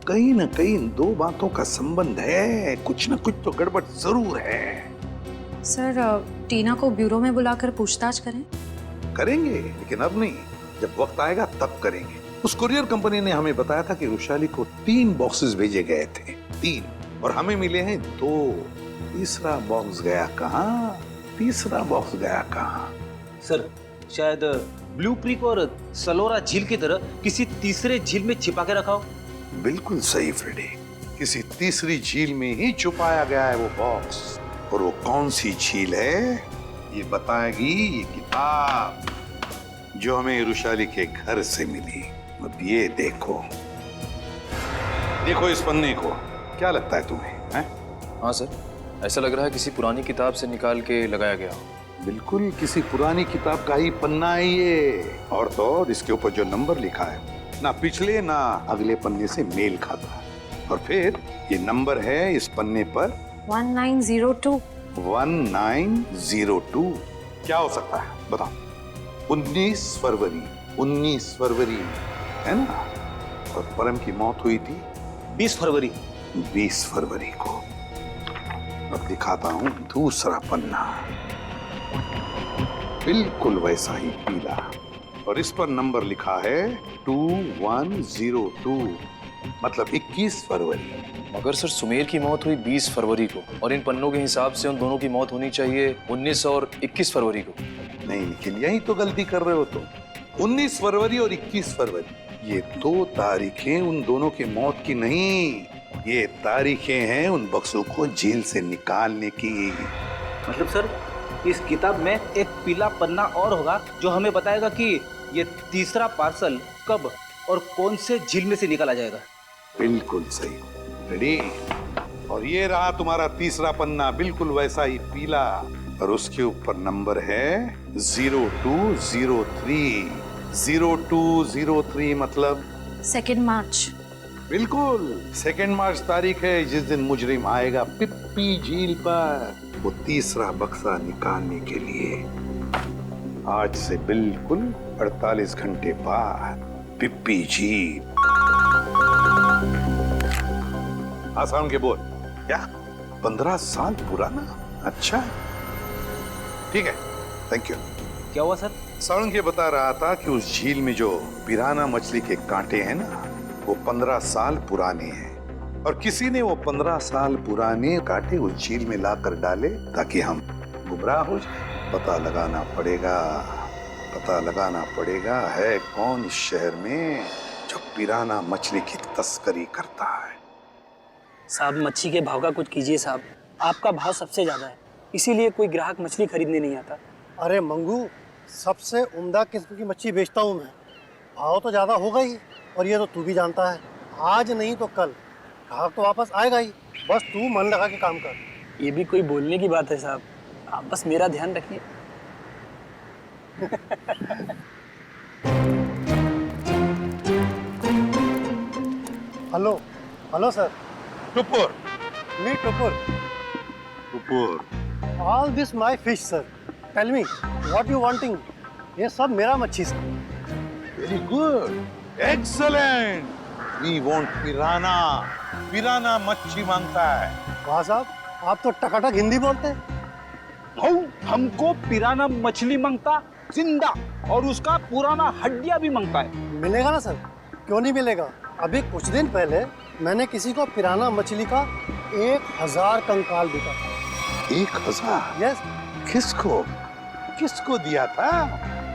Speaker 9: कहीं ना कहीं इन दो बातों का संबंध है। कुछ ना कुछ तो गड़बड़ जरूर है।
Speaker 12: सर, टीना को ब्यूरो में बुलाकर पूछताछ करें?
Speaker 9: करेंगे, लेकिन अब नहीं, जब वक्त आएगा तब करेंगे। उस कुरियर कंपनी ने हमें बताया था कि वृषाली को 3 बॉक्सेस भेजे गए थे, 3, और हमें मिले हैं 2। तीसरा बॉक्स गया कहाँ? तीसरा बॉक्स गया कहाँ?
Speaker 13: सर, शायद ब्लू क्रीक और सलोरा झील की तरह किसी तीसरे झील में छिपा के रखा हो।
Speaker 9: बिल्कुल सही फ्रेडी, किसी तीसरी झील में ही छुपाया गया है वो बॉक्स। और वो कौन सी झील है ये बताएगी ये किताब जो हमें वृषाली के घर से मिली। अब ये देखो, देखो इस पन्ने को, क्या लगता है तुम्हें? हैं?
Speaker 6: हाँ सर, ऐसा लग रहा है किसी पुरानी किताब से निकाल के लगाया गया हो।
Speaker 9: बिल्कुल किसी पुरानी किताब का ही पन्ना है ये। और तो और इसके ऊपर जो नंबर लिखा है ना पिछले ना अगले पन्ने से मेल खाता है। और फिर ये नंबर है इस पन्ने पर
Speaker 12: 1902।
Speaker 9: 1902 क्या हो सकता है बताओ? 19 फरवरी है ना? और परम की मौत हुई थी
Speaker 13: 20 फरवरी।
Speaker 9: 20 फरवरी को। अब दिखाता हूं दूसरा पन्ना, बिल्कुल वैसा ही पीला, और इस पर नंबर लिखा है 2102, मतलब 21 फरवरी।
Speaker 6: मगर सर सुमेर की मौत हुई 20 फरवरी को और इन पन्नों के हिसाब से उन दोनों की मौत होनी चाहिए 19 और 21 फरवरी को।
Speaker 9: नहीं निखिल, यही तो गलती कर रहे हो तुम। 19 फरवरी और 21 फरवरी, ये 2 तारीखें उन दोनों की मौत की नहीं, ये तारीखें हैं उन बक्सों को जेल से निकालने की।
Speaker 13: मतलब सर इस किताब में एक पीला पन्ना और होगा जो हमें बताएगा कि ये तीसरा पार्सल कब और कौन से झील में से निकाला जाएगा।
Speaker 9: बिल्कुल सही, रेडी। और ये रहा तुम्हारा तीसरा पन्ना, बिल्कुल वैसा ही पीला, और उसके ऊपर नंबर है 0203। 0203 मतलब
Speaker 12: 2 मार्च।
Speaker 9: बिल्कुल 2 मार्च तारीख है जिस दिन मुजरिम आएगा पिप्पी झील पर वो तीसरा बक्सा निकालने के लिए। आज से बिल्कुल 48 घंटे बाद पिप्पी झील। आसान के बोल क्या 15 साल पुराना? अच्छा ठीक है, थैंक यू।
Speaker 13: क्या हुआ सर?
Speaker 9: साउंड के बता रहा था कि उस झील में जो पिराना मछली के कांटे हैं ना, वो 15 साल पुराने हैं, और किसी ने वो 15 साल पुराने कांटे उस झील में लाकर डाले ताकि हम गुमराह हो जाए। पता लगाना पड़ेगा है कौन इस शहर में जो पिराना मछली की तस्करी करता है।
Speaker 16: साहब मच्छी के भाव का कुछ कीजिए साहब, आपका भाव सबसे ज्यादा है, इसीलिए कोई ग्राहक मछली खरीदने नहीं आता।
Speaker 10: अरे मंगू, सबसे उम्दा किस्म की मच्छली बेचता हूँ मैं, भाव तो ज़्यादा होगा ही, और ये तो तू भी जानता है, आज नहीं तो कल ग्राहक तो वापस आएगा ही, बस तू मन लगा के काम कर।
Speaker 16: ये भी कोई बोलने की बात है साहब, आप बस मेरा ध्यान रखिए। Hello sir.
Speaker 9: Tupur.
Speaker 10: Me Tupur. All this my fish sir, tell me what you wanting. ये सब मेरा मच्छी sir.
Speaker 9: Very good, excellent. We want piranha. Piranha मच्छी मांगता है।
Speaker 10: वाह साहब, आप तो टकाटक हिंदी बोलते हैं।
Speaker 13: हमको पिराना मछली मांगता जिंदा, और उसका पुराना हड्डियां भी मांगता है।
Speaker 10: मिलेगा ना सर, क्यों नहीं मिलेगा। अभी कुछ दिन पहले मैंने किसी को पिराना मछली का 1000 कंकाल दिया था।
Speaker 9: 1000?
Speaker 10: यस।
Speaker 9: किसको दिया था?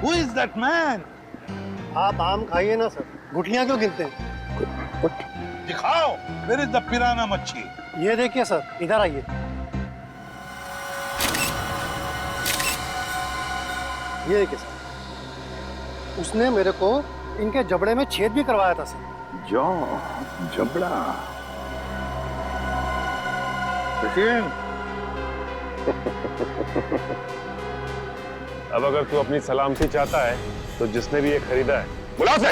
Speaker 9: Who is that man?
Speaker 10: आप आम खाइए ना सर, गुठलियां क्यों गिनते हैं?
Speaker 9: दिखाओ, where is the पिराना मच्छी?
Speaker 10: ये देखिए सर, इधर आइए। ये देखिए सर, उसने मेरे को इनके जबड़े में छेद भी करवाया था सर।
Speaker 9: जबड़ा।
Speaker 11: अब अगर तू अपनी सलामती चाहता है तो जिसने भी ये खरीदा है बुला से।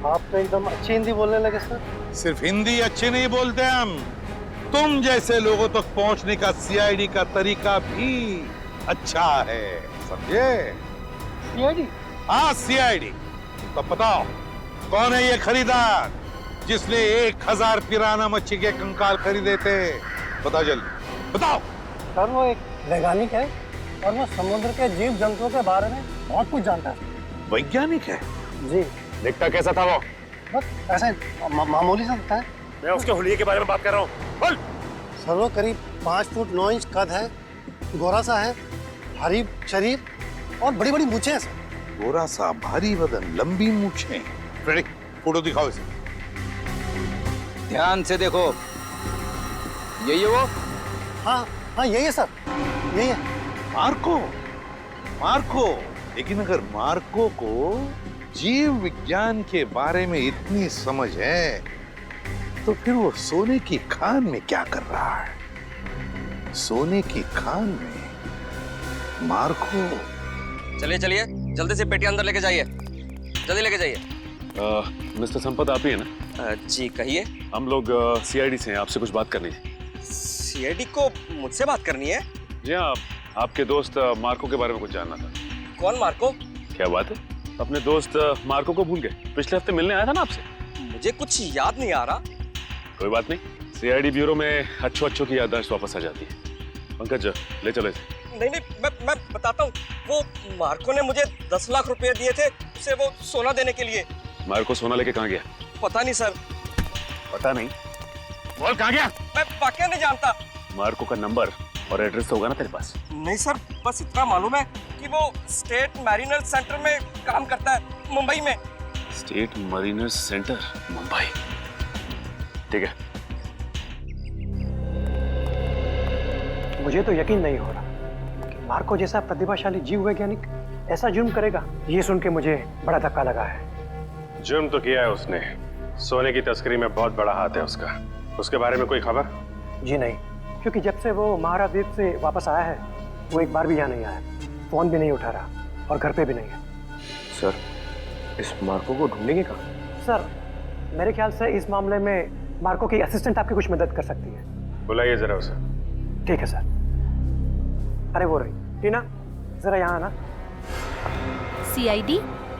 Speaker 10: आप तो एकदम अच्छी हिंदी बोलने लगे सर।
Speaker 9: सिर्फ हिंदी अच्छी नहीं बोलते हम, तुम जैसे लोगों तक पहुंचने का सीआईडी का तरीका भी अच्छा है, समझे?
Speaker 10: सीआईडी?
Speaker 9: हाँ सीआईडी। तो बताओ कौन है ये खरीदार जिसने 1000 पिराना मच्छी के कंकाल खरीदे थे? बताओ जल्दी, बताओ।
Speaker 10: सर वो एक वैज्ञानिक है और वो समुद्र के जीव जंतुओं के बारे में बहुत कुछ जानता है।
Speaker 9: वैज्ञानिक है?
Speaker 10: जी।
Speaker 11: दिखता कैसा था वो?
Speaker 10: बस ऐसे मामूली सा दिखता है।
Speaker 11: मैं उसके हुलिये के बारे में बात कर रहा हूँ। बोल।
Speaker 10: सर वो करीब 5 फुट 9 इंच कद है, गोरा सा है, भारी शरीर और बड़ी बड़ी मूछें हैं सर।
Speaker 9: गोरा सा, भारी बदन, लंबी मूछें। रेडी, फोटो दिखाओ इसे।
Speaker 13: ध्यान से देखो, यही है वो?
Speaker 10: हाँ हाँ यही है सर, यही है।
Speaker 9: मार्को। लेकिन अगर मार्को को जीव विज्ञान के बारे में इतनी समझ है तो फिर वो सोने की खान में क्या कर रहा है? सोने की खान में मार्को।
Speaker 14: चलिए जल्दी से पेटी अंदर लेके जाइए, जल्दी लेके जाइए।
Speaker 11: मिस्टर संपत आप ही है ना?
Speaker 14: जी कहिए।
Speaker 11: हम लोग सीआईडी से हैं, आपसे कुछ बात करनी है।
Speaker 14: सीआईडी को मुझसे बात करनी है?
Speaker 11: जी हाँ, आपके दोस्त मार्को के बारे में कुछ जानना था।
Speaker 14: कौन मार्को?
Speaker 11: क्या बात है, अपने दोस्त मार्को को भूल गए? पिछले हफ्ते मिलने आया था ना आपसे।
Speaker 14: मुझे कुछ याद नहीं आ रहा।
Speaker 11: कोई बात नहीं, सीआईडी ब्यूरो में अच्छों की याददाश्त वापस आ जाती है। पंकज ले चलो इसे।
Speaker 17: नहीं, मैं बताता हूँ। वो मार्को ने मुझे 10 लाख रुपए दिए थे उसे वो सोना देने के लिए।
Speaker 11: मार्को सोना लेके कहाँ गया?
Speaker 17: पता नहीं सर।
Speaker 11: पता नहीं? बोल कहाँ गया?
Speaker 17: मैं वाकई नहीं जानता।
Speaker 11: मार्को का नंबर और एड्रेस तो होगा ना तेरे पास?
Speaker 17: नहीं सर, बस इतना मालूम है कि वो स्टेट मैरिनर सेंटर में काम करता है, मुंबई में।
Speaker 11: State Mariner centre, Mumbai. ठीक है।
Speaker 18: मुझे तो यकीन नहीं हो रहा कि मार्को जैसा प्रतिभाशाली जीव वैज्ञानिक ऐसा जुर्म करेगा। ये सुन के मुझे बड़ा धक्का लगा है।
Speaker 11: जुर्म तो किया है उसने। सोने की तस्करी में बहुत बड़ा हाथ है उसका। उसके बारे में कोई खबर?
Speaker 18: जी नहीं, क्योंकि जब से वो महाराद्वीप से वापस आया है वो एक बार भी यहाँ नहीं आया, फोन भी नहीं उठा रहा और घर पे भी नहीं है।
Speaker 5: सर, इस मार्को को ढूंढेंगे कहाँ?
Speaker 18: सर, मेरे ख्याल से इस मामले में मार्को की असिस्टेंट आपकी कुछ मदद कर सकती है।
Speaker 11: बुलाइए जरा उसे।
Speaker 18: ठीक है सर। अरे वो रही टीना, जरा यहाँ आना।
Speaker 8: सीआईडी?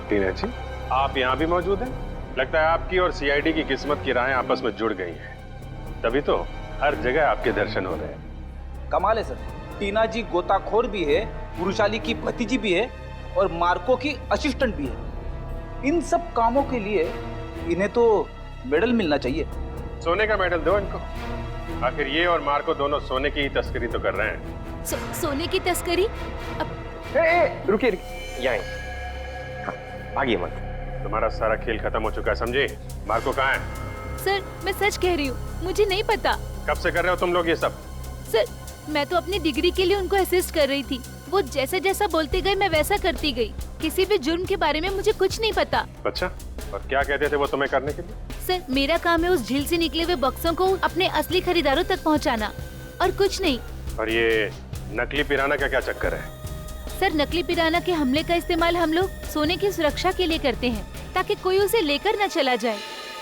Speaker 11: टीना जी, आप यहाँ भी मौजूद हैं? लगता है आपकी और सीआईडी की किस्मत की राहें आपस में जुड़ गई हैं। तभी तो हर जगह आपके दर्शन हो रहे हैं।
Speaker 13: कमाल है सर, टीना जी गोताखोर भी है, पुरुषाली की भतीजी भी है और मार्को की असिस्टेंट भी है। इन सब कामों के लिए इन्हें तो मेडल मिलना चाहिए।
Speaker 11: सोने का मेडल दो इनको। आखिर ये और मार्को दोनों सोने की तस्करी तो कर रहे हैं।
Speaker 8: सोने की तस्करी?
Speaker 5: रुकिए, यहाँ भागिए मत।
Speaker 11: तुम्हारा सारा खेल खत्म हो चुका है, समझे? मार्को कहाँ है?
Speaker 8: सर, मैं सच कह रही हूँ, मुझे नहीं पता।
Speaker 11: कब से कर रहे हो तुम लोग ये सब?
Speaker 8: सर, मैं तो अपनी डिग्री के लिए उनको असिस्ट कर रही थी। वो जैसा जैसा बोलते गए मैं वैसा करती गई। किसी भी जुर्म के बारे में मुझे कुछ नहीं पता।
Speaker 11: अच्छा, और क्या कहते थे वो तुम्हें करने के लिए?
Speaker 8: सर, मेरा काम है उस झील से निकले हुए बक्सों को अपने असली खरीदारों तक पहुंचाना, और कुछ नहीं।
Speaker 11: और ये नकली पिराना का क्या चक्कर है?
Speaker 8: सर, नकली पिराना के हमले का इस्तेमाल हम लोग सोने की सुरक्षा के लिए करते हैं, ताकि कोई उसे लेकर न चला जाए।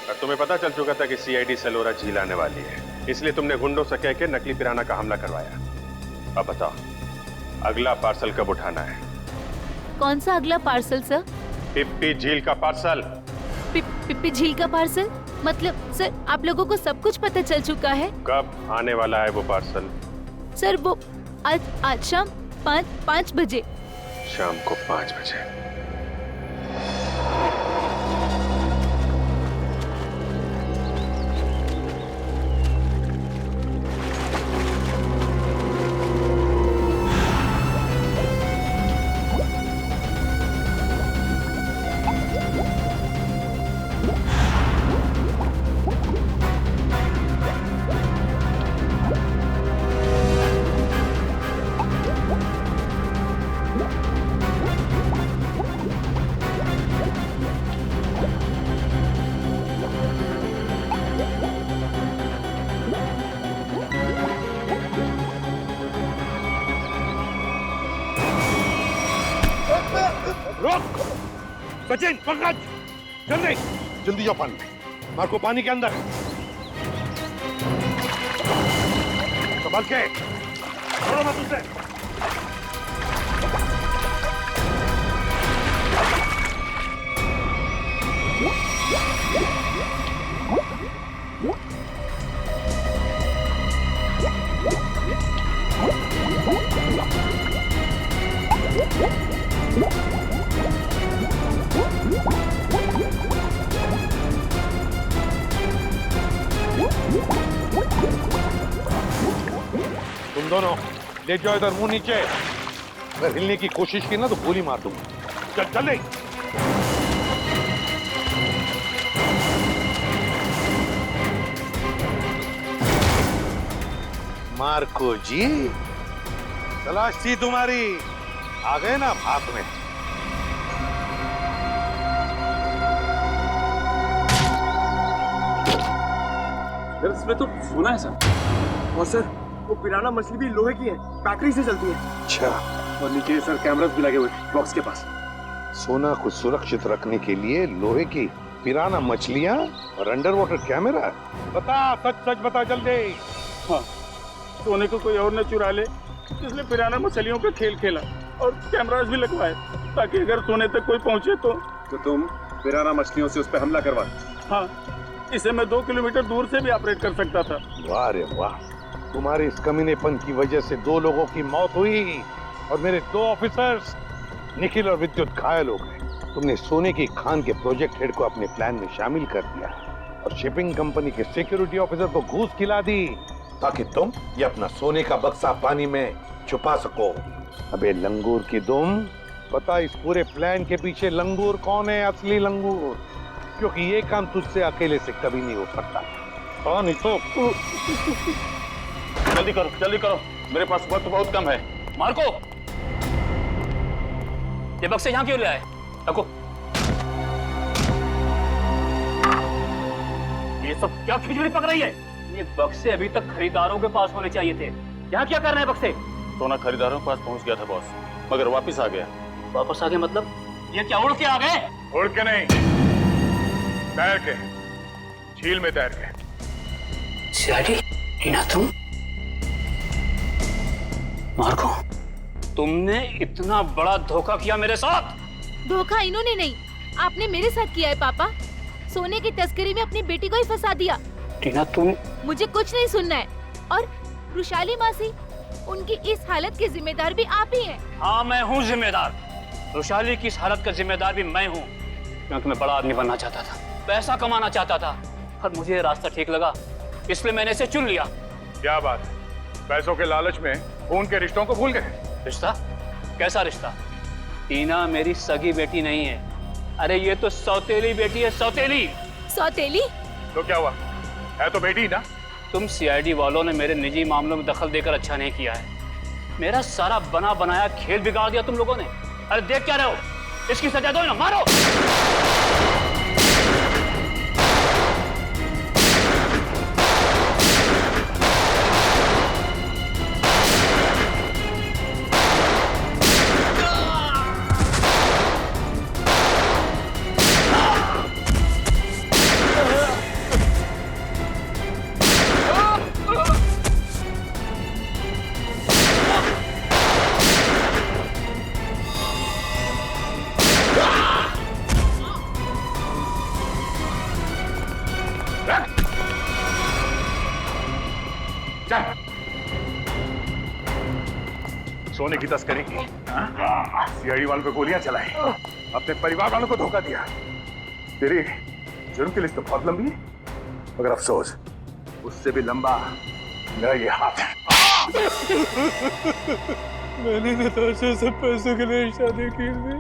Speaker 11: और तुम्हें पता चल चुका था कि सीआईडी सेलोरा झील आने वाली है, इसलिए तुमने गुंडों से कह के नकली पिराना का हमला करवाया। अब बताओ, अगला पार्सल कब उठाना है?
Speaker 8: कौन सा अगला पार्सल सर?
Speaker 11: पिप्पी झील का पार्सल।
Speaker 8: पिप्पी झील का पार्सल? मतलब सर, आप लोगों को सब कुछ पता चल चुका है?
Speaker 11: कब आने वाला है वो पार्सल?
Speaker 8: सर, वो आज शाम 5 बजे।
Speaker 11: शाम को 5 बजे।
Speaker 9: सचिन, पंकज, जल्दी जल्दी जाओ पानी में। मार्को पानी के अंदर है। संभल के, छोड़ो मत उसे। तुम दोनों ले जाओ इधर, मुंह नीचे। अगर हिलने की कोशिश की ना तो गोली मार दूंगा। चल चल। मार्को जी, तलाश थी तुम्हारी, आ गए ना हाथ में।
Speaker 17: इसमें तो सोना है सर। और सर, वो पिराना मछली भी लोहे की है, बैटरी से चलती है।
Speaker 9: अच्छा।
Speaker 17: और नीचे सर कैमरास भी लगे हुए बॉक्स के पास।
Speaker 9: सोना को सुरक्षित रखने के लिए लोहे की पिराना मछलियां और अंडर वाटर कैमरा। बता, सच सच बता जल्दी।
Speaker 16: हाँ, सोने को कोई और न चुरा ले, इसलिए पिराना मछलियों का खेल खेला और कैमरास भी लगवाए, ताकि अगर सोने तक कोई पहुंचे तो
Speaker 7: तुम पिराना मछलियों से उस पर हमला करवा।
Speaker 16: हाँ,
Speaker 3: इसे मैं 2 किलोमीटर दूर से भी ऑपरेट कर सकता था।
Speaker 9: वाह रे वाह, तुम्हारे इस कमीनेपन की वजह से 2 लोगों की मौत हुई और मेरे 2 ऑफिसर्स निखिल और विद्युत घायल हो गए। तुमने सोने की खान के प्रोजेक्ट हेड को अपने प्लान में शामिल कर दिया और शिपिंग कंपनी के सिक्योरिटी ऑफिसर को घूस खिला दी ताकि तुम ये अपना सोने का बक्सा पानी में छुपा सको। अबे लंगूर की दुम, पता इस पूरे प्लान के पीछे लंगूर कौन है? असली लंगूर, क्योंकि ये काम तुझसे अकेले से कभी नहीं हो सकता। हाँ नहीं तो
Speaker 3: जल्दी करो, मेरे पास वक्त बहुत कम है।
Speaker 14: मार्को, ये बक्से यहाँ क्यों ले आए? रखो। ये सब क्या खिचड़ी पक रही है? ये बक्से अभी तक खरीदारों के पास होने चाहिए थे। यहाँ क्या कर रहे हैं बक्से?
Speaker 3: सोना खरीदारों के पास पहुंच गया था बॉस, मगर वापस आ गया।
Speaker 14: वापस आ गए मतलब? ये क्या उड़ के आ गए?
Speaker 3: उड़ के नहीं, तैर के, झील में तैर के।
Speaker 14: सीआईडी, टीना तुम? मार्को, तुमने इतना बड़ा धोखा किया मेरे साथ?
Speaker 8: धोखा इन्होंने नहीं, आपने मेरे साथ किया है पापा। सोने की तस्करी में अपनी बेटी को ही फंसा दिया।
Speaker 14: टीना तुम?
Speaker 8: मुझे कुछ नहीं सुनना है। और रुशाली मासी, उनकी इस हालत के जिम्मेदार भी आप ही हैं।
Speaker 14: हाँ, मैं हूँ जिम्मेदार। रुशाली की इस हालत का जिम्मेदार भी मैं हूँ, क्योंकि मैं बड़ा आदमी बनना चाहता था, पैसा कमाना चाहता था, और मुझे ये रास्ता ठीक लगा, इसलिए मैंने इसे चुन लिया।
Speaker 3: क्या बात है, पैसों के लालच में खून के रिश्तों को भूल गए?
Speaker 14: रिश्ता? कैसा रिश्ता? टीना मेरी सगी बेटी नहीं है। अरे ये तो सौतेली बेटी है, सौतेली।
Speaker 8: सौतेली?
Speaker 3: तो क्या हुआ, है तो बेटी ना।
Speaker 14: तुम सीआईडी वालों ने मेरे निजी मामलों में दखल देकर अच्छा नहीं किया है। मेरा सारा बना बनाया खेल बिगाड़ दिया तुम लोगों ने। अरे देख क्या रहे हो, इसकी सजा दो ना, मारो।
Speaker 3: सोने की तस्करी की, सीआईडी वालों को गोलियां चलाई, अपने परिवार वालों को धोखा दिया। तेरी जुर्म की लिस्ट तो बहुत लंबी है, मगर अफसोस उससे भी लंबा मेरा ये हाथ है।
Speaker 19: मैंने नताशा से पैसों के लिए शादी की थी,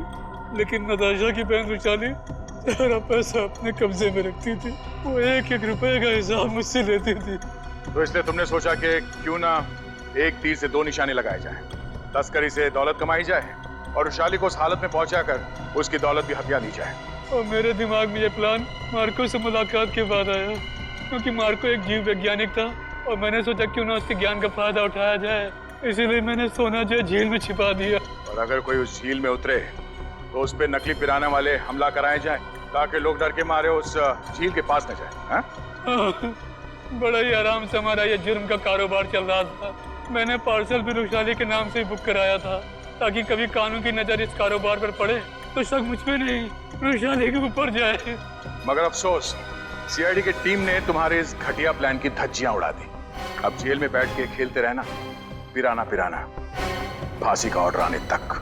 Speaker 19: लेकिन नताशा की बहन रुशाली सारा पैसा अपने कब्जे में रखती थी। वो 1-1 रुपए का हिसाब मुझसे लेती थी।
Speaker 3: तो इसलिए तुमने सोचा कि क्यों ना एक तीर से 2 निशाने लगाए जाए, तस्करी से दौलत कमाई जाए और रुशाली को उस हालत में पहुंचाकर उसकी दौलत भी हथिया ली जाए।
Speaker 19: और मेरे दिमाग में ये प्लान मार्को से मुलाकात के बाद आया, क्योंकि मार्को एक जीव वैज्ञानिक था और मैंने सोचा क्यों ना उसके ज्ञान का फायदा उठाया जाए, इसीलिए मैंने सोना जो झील में छिपा दिया।
Speaker 3: और अगर कोई उस झील में उतरे तो उस पर नकली पिराना वाले हमला कराए जाए, ताकि लोग डर के मारे उस झील के पास न जाए। हाँ?
Speaker 19: बड़ा ही आराम से हमारा ये जुर्म का कारोबार चल रहा था। मैंने पार्सल भी रुशाली के नाम से ही बुक कराया था, ताकि कभी कानून की नजर इस कारोबार पर पड़े तो शक मुझ पे नहीं, रुशाली के ऊपर जाए।
Speaker 3: मगर अफसोस, सीआईडी की टीम ने तुम्हारे इस घटिया प्लान की धज्जियां उड़ा दी। अब जेल में बैठ के खेलते रहना, पिराना पिराना, फांसी का ऑर्डर आने तक।